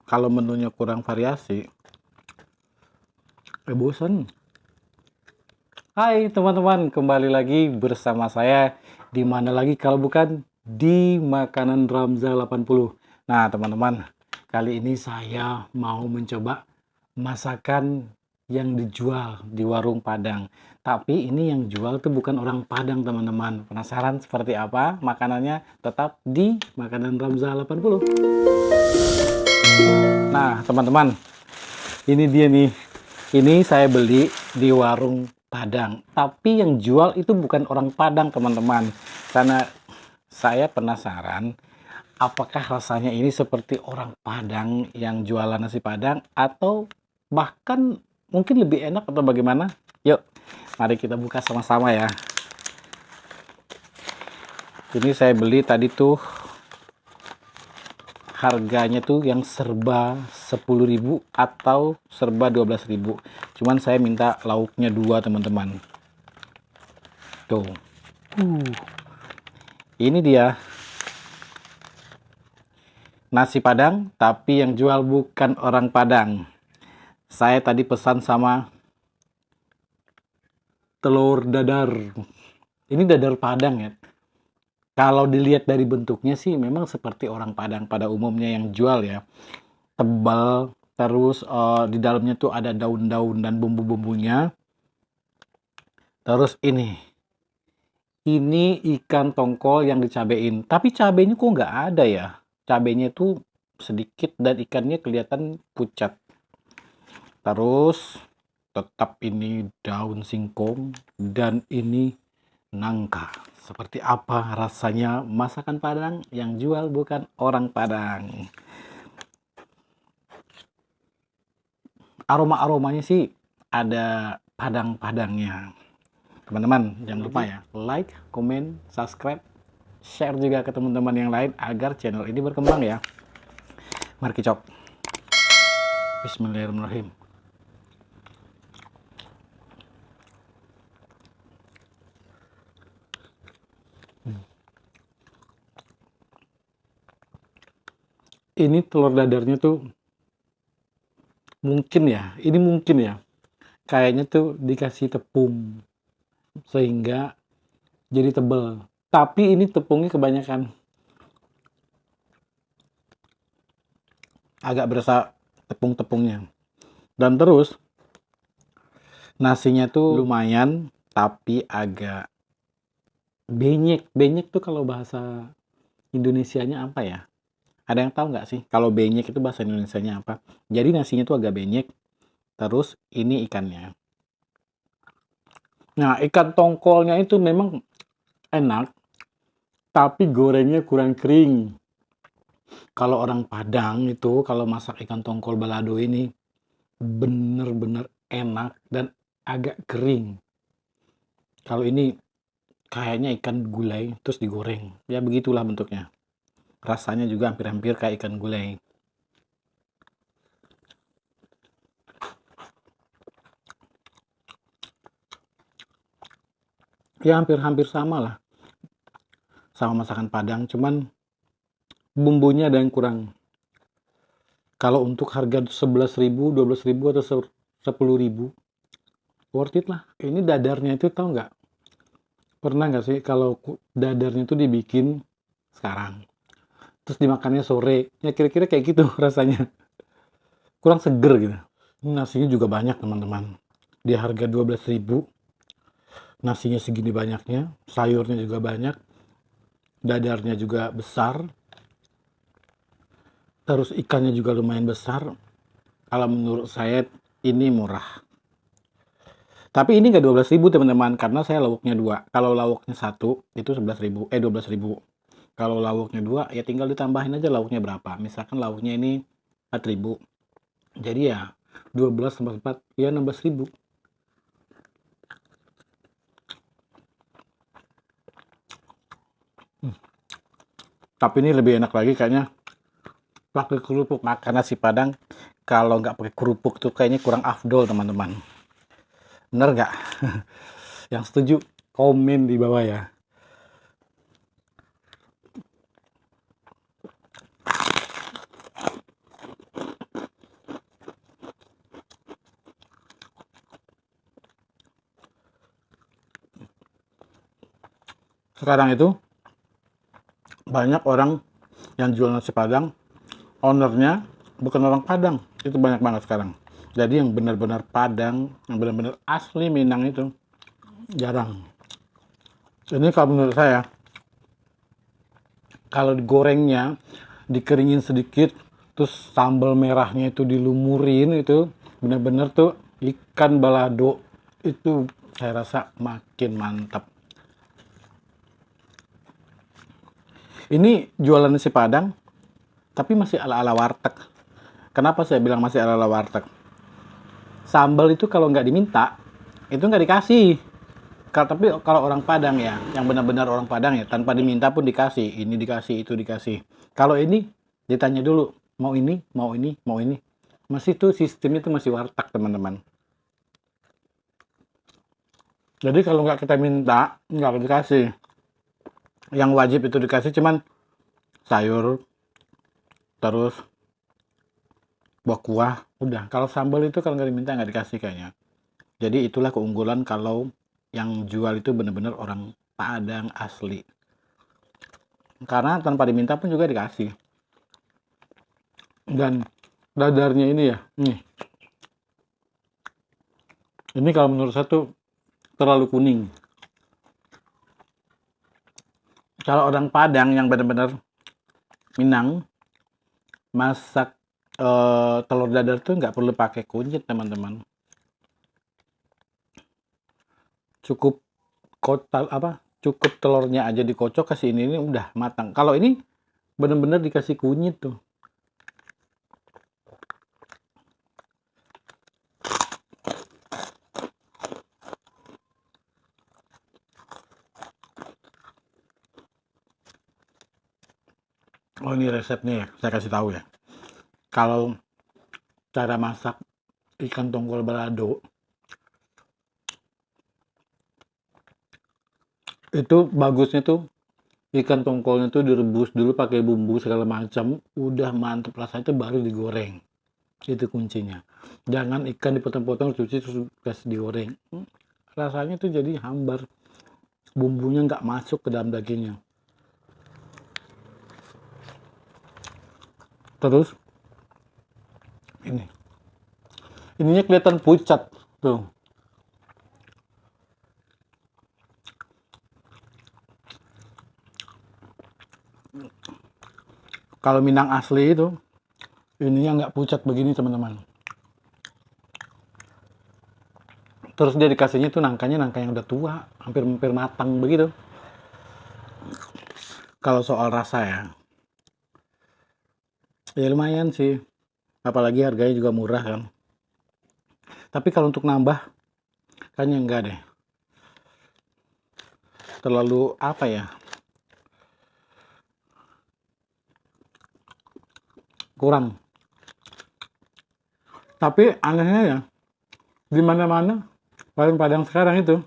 kalau menunya kurang variasi, bosan. Hai teman-teman, kembali lagi bersama saya. Di mana lagi kalau bukan di Makanan Ramza 80. Nah teman-teman, kali ini saya mau mencoba masakan yang dijual di warung Padang. Tapi ini yang jual tuh bukan orang Padang teman-teman. Penasaran seperti apa makanannya? Tetap di Makanan Ramza 80. Nah teman-teman, ini dia nih. Ini saya beli di warung Padang. Tapi yang jual itu bukan orang Padang, teman-teman. Karena saya penasaran, apakah rasanya ini seperti orang Padang yang jualan nasi Padang atau bahkan mungkin lebih enak atau bagaimana? Yuk, mari kita buka sama-sama ya. Ini saya beli tadi tuh harganya tuh yang serba 10.000 atau serba 12.000. Cuman saya minta lauknya 2 teman-teman. Tuh. Ini dia. Nasi Padang, tapi yang jual bukan orang Padang. Saya tadi pesan sama telur dadar. Ini dadar Padang ya. Kalau dilihat dari bentuknya sih memang seperti orang Padang pada umumnya yang jual ya. Tebal, terus di dalamnya tuh ada daun-daun dan bumbu-bumbunya. Terus ini ikan tongkol yang dicabein. Tapi cabenya kok nggak ada ya. Cabenya tuh sedikit dan ikannya kelihatan pucat. Terus tetap ini daun singkong dan ini nangka. Seperti apa rasanya masakan Padang yang jual bukan orang Padang. Aroma-aromanya sih ada Padang-Padangnya. Teman-teman jangan lupa ya like, komen, subscribe, share juga ke teman-teman yang lain agar channel ini berkembang ya. Mari kicok. Bismillahirrahmanirrahim. Ini telur dadarnya tuh mungkin ya, kayaknya tuh dikasih tepung sehingga jadi tebel. Tapi ini tepungnya kebanyakan. Agak berasa tepung-tepungnya. Dan terus nasinya tuh lumayan tapi agak benyek. Benyek tuh kalau bahasa Indonesianya apa ya? Ada yang tahu nggak sih kalau benyek itu bahasa Indonesianya apa? Jadi nasinya tuh agak benyek. Terus ini ikannya. Nah, ikan tongkolnya itu memang enak, tapi gorengnya kurang kering. Kalau orang Padang itu, kalau masak ikan tongkol balado ini, bener-bener enak dan agak kering. Kalau ini kayaknya ikan gulai, terus digoreng. Ya begitulah bentuknya. Rasanya juga hampir-hampir kayak ikan gulai. Ya hampir-hampir sama lah. Sama masakan Padang, cuman bumbunya ada yang kurang. Kalau untuk harga 11.000, 12.000 atau 10.000, worth it lah. Ini dadarnya itu tahu nggak? Pernah nggak sih kalau dadarnya itu dibikin sekarang, terus dimakannya sore? Ya kira-kira kayak gitu rasanya. Kurang seger gitu. Nasinya juga banyak teman-teman. Di harga 12.000, nasinya segini banyaknya, sayurnya juga banyak, dadarnya juga besar, terus ikannya juga lumayan besar. Kalau menurut saya ini murah. Tapi ini nggak 12.000 teman-teman, karena saya lauknya 2. Kalau lauknya 1 itu 11.000, 12.000. Kalau lauknya 2 ya tinggal ditambahin aja lauknya berapa. Misalkan lauknya ini 4.000. Jadi ya 12 tambah 4 ya 16.000. Tapi ini lebih enak lagi kayaknya pakai kerupuk. Makan nasi Padang kalau nggak pakai kerupuk tuh kayaknya kurang afdol teman-teman. Bener nggak? Yang setuju komen di bawah ya. Sekarang itu banyak orang yang jual nasi Padang, ownernya bukan orang Padang. Itu banyak banget sekarang. Jadi yang benar-benar Padang, yang benar-benar asli Minang itu jarang. Ini kalau menurut saya, kalau digorengnya dikeringin sedikit, terus sambal merahnya itu dilumurin, itu benar-benar tuh ikan balado, itu saya rasa makin mantap. Ini jualan nasi Padang tapi masih ala-ala warteg. Kenapa saya bilang masih ala-ala warteg? Sambal itu kalau nggak diminta itu nggak dikasih. Tapi kalau orang Padang ya, yang benar-benar orang Padang ya, tanpa diminta pun dikasih. Ini dikasih, itu dikasih. Kalau ini ditanya dulu, mau ini, mau ini, mau ini. Masih tuh sistemnya itu masih warteg, teman-teman. Jadi kalau nggak kita minta, nggak dikasih. Yang wajib itu dikasih cuman sayur, terus kuah, udah. Kalau sambal itu kalau nggak diminta nggak dikasih kayaknya. Jadi itulah keunggulan kalau yang jual itu benar-benar orang Padang asli. Karena tanpa diminta pun juga dikasih. Dan dadarnya ini ya, nih. Ini kalau menurut saya tuh terlalu kuning. Kalau orang Padang yang benar-benar Minang masak telur dadar tuh nggak perlu pakai kunyit, teman-teman. Cukup cukup telurnya aja dikocok, kasih ini udah matang. Kalau ini bener-bener dikasih kunyit tuh. Oh, ini resepnya ya, saya kasih tahu ya. Kalau cara masak ikan tongkol balado itu bagusnya tuh ikan tongkolnya tuh direbus dulu pakai bumbu segala macam, udah mantep rasanya tuh baru digoreng. Itu kuncinya. Jangan ikan dipotong-potong cuci terus kasih digoreng. Rasanya tuh jadi hambar. Bumbunya nggak masuk ke dalam dagingnya. Terus ininya kelihatan pucat tuh. Kalau Minang asli itu ininya nggak pucat begini, teman-teman. Terus dia dikasihnya tuh nangka yang udah tua, hampir matang begitu. Kalau soal rasa ya lumayan sih. Apalagi harganya juga murah kan. Tapi kalau untuk nambah, kayaknya enggak deh. Terlalu apa ya? Kurang. Tapi anehnya ya, di mana-mana warung Padang sekarang itu,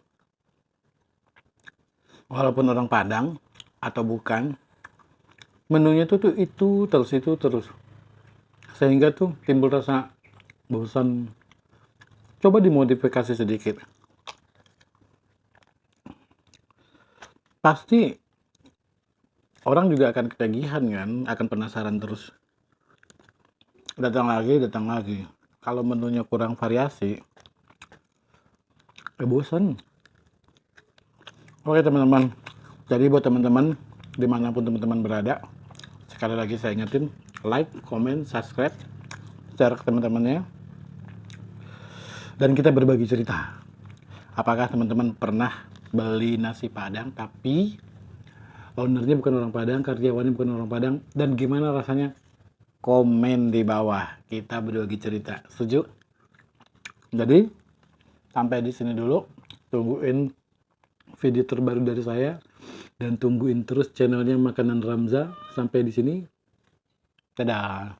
walaupun orang Padang atau bukan, menunya tuh itu terus. Sehingga tuh timbul rasa bosan. Coba dimodifikasi sedikit. Pasti orang juga akan ketagihan kan, akan penasaran terus. Datang lagi. Kalau menunya kurang variasi, bosan. Oke teman-teman, jadi buat teman-teman dimanapun teman-teman berada, sekali lagi saya ingetin, like, comment, subscribe, share ke teman-temannya, dan kita berbagi cerita. Apakah teman-teman pernah beli nasi Padang tapi ownernya bukan orang Padang, karyawannya bukan orang Padang, dan gimana rasanya? Komen di bawah, kita berbagi cerita. Setuju? Jadi sampai di sini dulu, tungguin video terbaru dari saya dan tungguin terus channelnya Makanan Ramza. Sampai di sini, dadah.